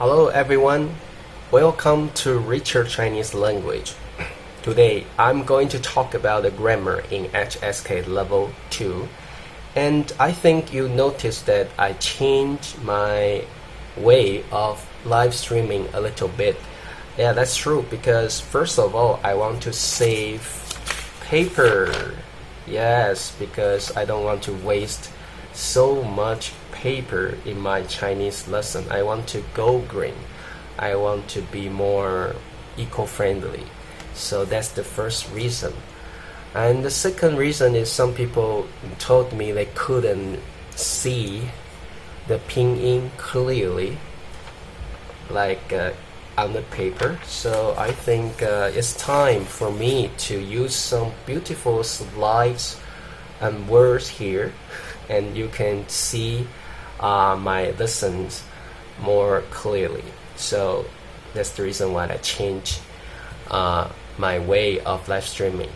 Hello everyone, welcome to Richard Chinese language. Today I'm going to talk about the grammar in HSK level 2, and I think you noticed that I changed my way of live streaming a little bit. Yeah, that's true, because first of all I want to save paper. Yes, because I don't want to waste so much paper in my Chinese lesson. I want to go green. I want to be more eco-friendly. So that's the first reason. And the second reason is some people told me they couldn't see the pinyin clearly, like on the paper. So I think it's time for me to use some beautiful slides and words here, and you can see my lessons more clearly. So that's the reason why I changed my way of live streaming.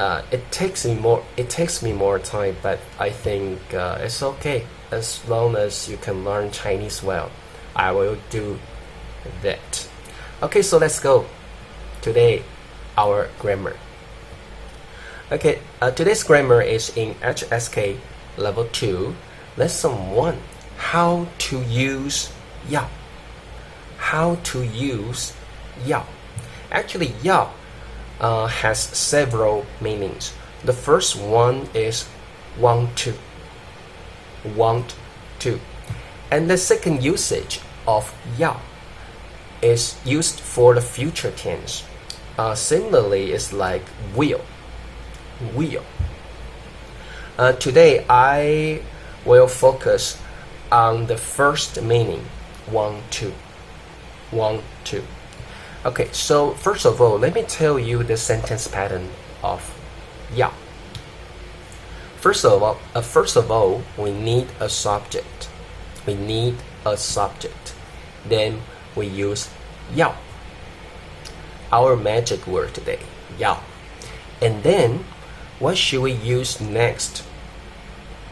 It takes me more time, but I think it's okay as long as you can learn Chinese well. I will do that. Okay, so let's go. Today, our grammar. Okay, today's grammar is in HSK level 2, lesson 1. How to use 要. How to use 要. Actually, 要 has several meanings. The first one is want to. Want to. And the second usage of 要 is used for the future tense. Similarly, it's like will. Will. Today I will focus on the first meaning, want to. Want to. Okay, so first of all, let me tell you the sentence pattern of 要. First of all, we need a subject. We need a subject. Then we use 要. Our magic word today, 要. And then what should we use next?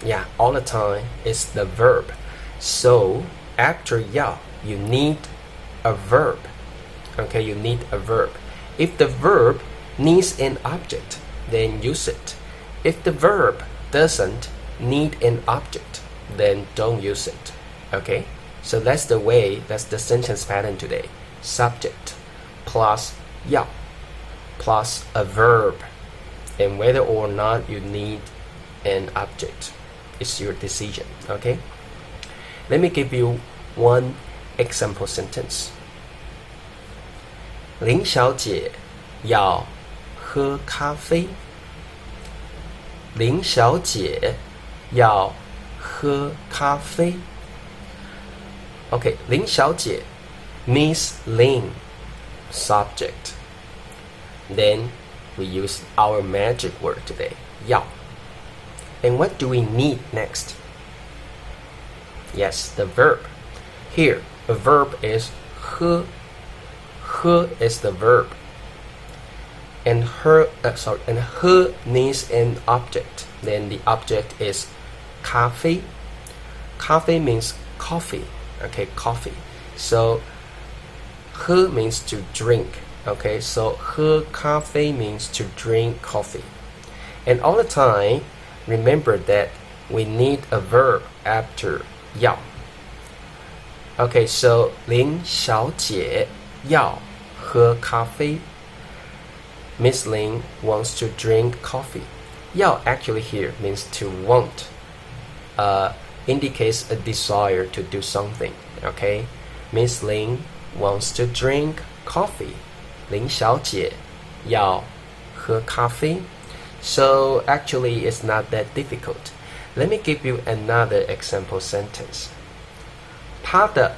Yeah, all the time it's the verb. So after 要, you need a verb. Okay, you need a verb. If the verb needs an object, then use it. If the verb doesn't need an object, then don't use it. Okay, so that's the sentence pattern today. Subject plus 要 plus a verb, and whether or not you need an object, it's your decision. Okay, let me give you one example sentence. 林小姐要喝咖啡。林小姐要喝咖啡。Okay, 林小姐 means Lin, subject. Then we use our magic word today, 要. And what do we need next? Yes, the verb. Here, the verb is 喝. 喝 is the verb. And喝needs an object. Then the object is 咖啡. 咖啡 means coffee. Okay, coffee. So 喝 means to drink. Okay, so 喝咖啡 means to drink coffee. And all the time, remember that we need a verb after 要. Okay, so 林小姐要喝咖啡. Miss Lin wants to drink coffee. 要 actually here means to want. Indicates a desire to do something. Okay, Miss Lin wants to drink coffee. 林小姐要喝咖啡. So actually it's not that difficult. Let me give you another example sentence. 他的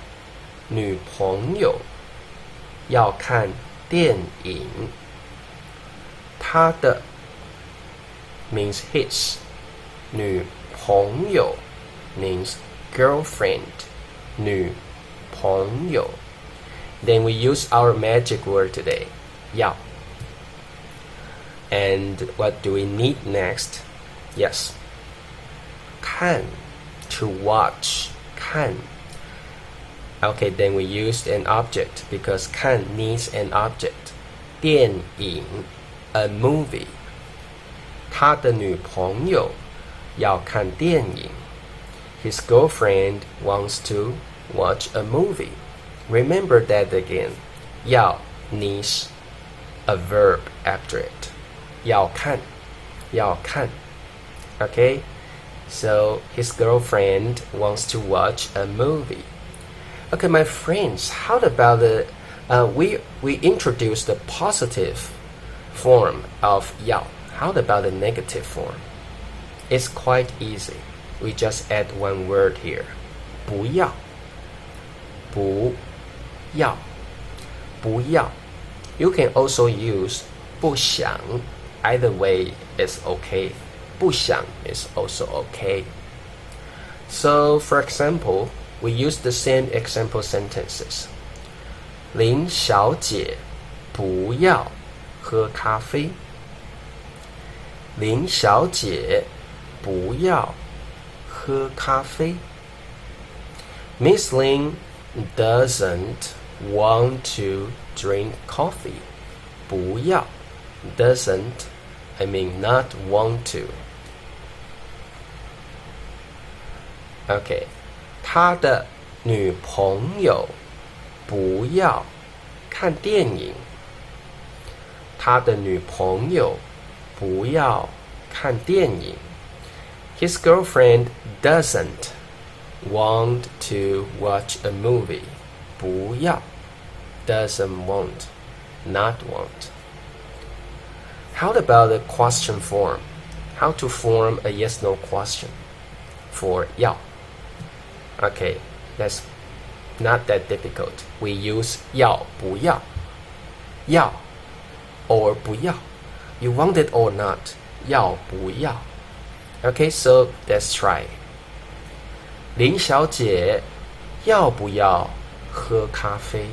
女朋友要看电影。他的 means his. 女朋友 means girlfriend. 女朋友. Then we use our magic word today, 要. And what do we need next? Yes, 看 to watch. 看 Okay, then we used an object because 看 needs an object. 电影 a movie. 他的女朋友要看电影. His girlfriend wants to watch a movie. Remember that again. 要 needs a verb after it. 要看 Okay? So his girlfriend wants to watch a movie. Okay, my friends, how about we introduced the positive form of 要. How about the negative form? It's quite easy. We just add one word here. 不要 You can also use 不想. Either way is okay. 不想 is also okay. So, for example, we use the same example sentences. 林小姐不要喝咖啡. 林小姐不要喝咖啡. Miss Lin doesn't want to drink coffee. 不要 doesn't, I mean not want to. Okay, 他的女朋友不要看电影. 他的女朋友不要看电影. His girlfriend doesn't want to watch a movie. 不要 doesn't want, not want. How about the question form? How to form a yes/no question for 要? Okay, that's not that difficult. We use 要不要 要 or 不要 You want it or not 要不要 Okay, so let's try. 林小姐要不要喝咖啡?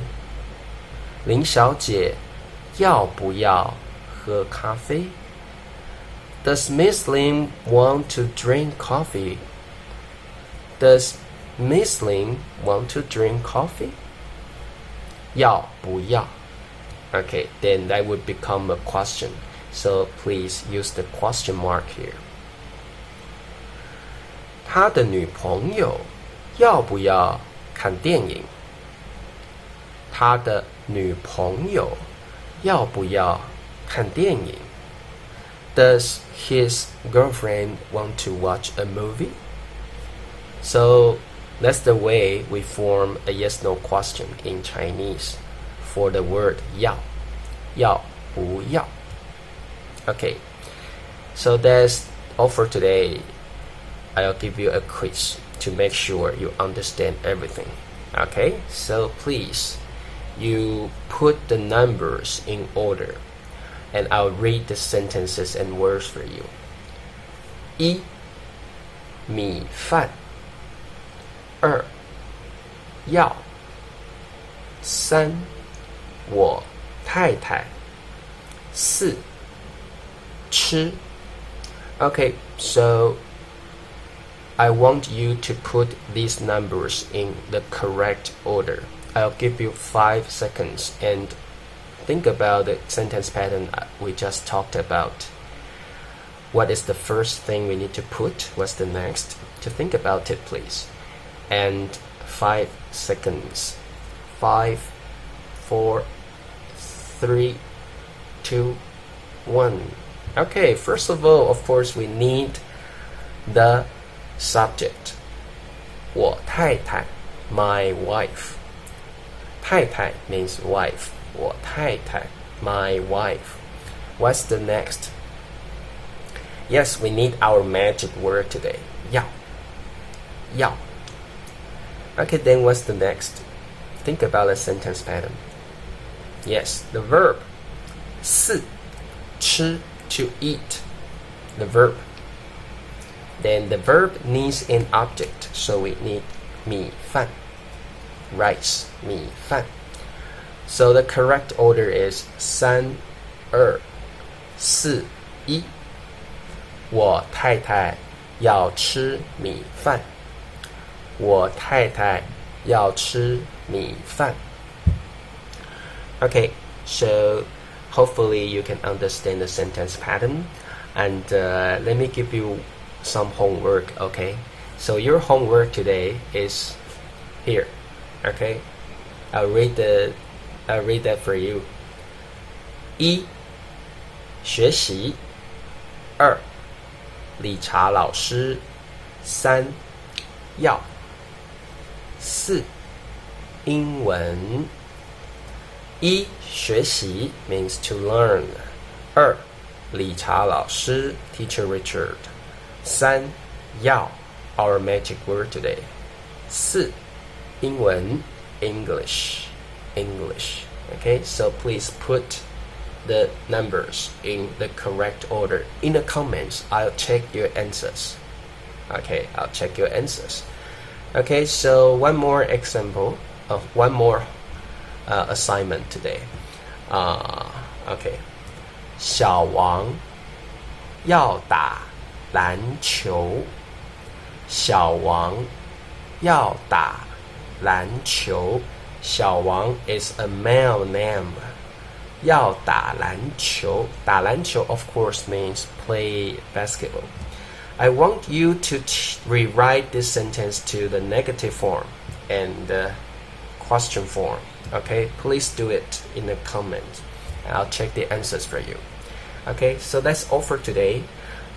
林小姐要不要喝咖啡? Does Miss Lin want to drink coffee? Does Miss Lin want to drink coffee? 要不要? Okay, then that would become a question. So please use the question mark here. 他的女朋友要不要看电影? 他的女朋友要不要看电影? Does his girlfriend want to watch a movie? So that's the way we form a yes/no question in Chinese for the word 要不要. Okay, so that's all for today. I'll give you a quiz to make sure you understand everything. Okay, so please, you put the numbers in order, and I'll read the sentences and words for you. 1. 米饭 2. 药 3. 我太太 4. 吃 Okay, so I want you to put these numbers in the correct order. I'll give you 5 seconds and think about the sentence pattern we just talked about. What is the first thing we need to put? What's the next? To think about it, please. And 5 seconds. 5, 4, 3, 2, 1. Okay, first of all, of course, we need the subject. 我太太 my wife. 太太 means wife. 我太太 my wife. What's the next? Yes, we need our magic word today. 要 Okay, then what's the next? Think about the sentence pattern. Yes, the verb. 4. 吃 to eat. The verb. Then the verb needs an object, so we need 米饭 rice 米饭 So the correct order is 3, 2, 4, 1. 我太太要吃米饭。我太太要吃米饭。Okay, so hopefully you can understand the sentence pattern, and let me give you some homework. Okay, so your homework today is here. Okay, I'll read that for you. 1. 学习 2. 理查老师 3. 要 4. 英文 1. 学习 means to learn. 2. 理查老师 Teacher Richard. 3. 要 our magic word today. 4. 英文 English. Okay, so please put the numbers in the correct order. In the comments, I'll check your answers. Okay, I'll check your answers. Okay, so one more example of one more assignment today. Okay, 小王要打篮球。小王要打篮球。小王 is a male name. 要打篮球。打篮球 of course means play basketball. I want you to rewrite this sentence to the negative form and the question form. Okay, please do it in the comments. I'll check the answers for you. Okay, so that's all for today.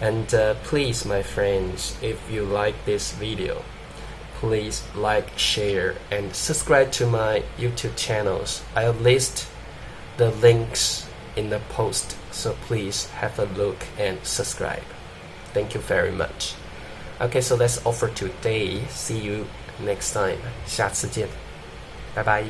And please, my friends, if you like this video, please like, share, and subscribe to my YouTube channels. I'll list the links in the post, so please have a look and subscribe. Thank you very much. Okay, so that's all for today. See you next time. 下次见。拜拜。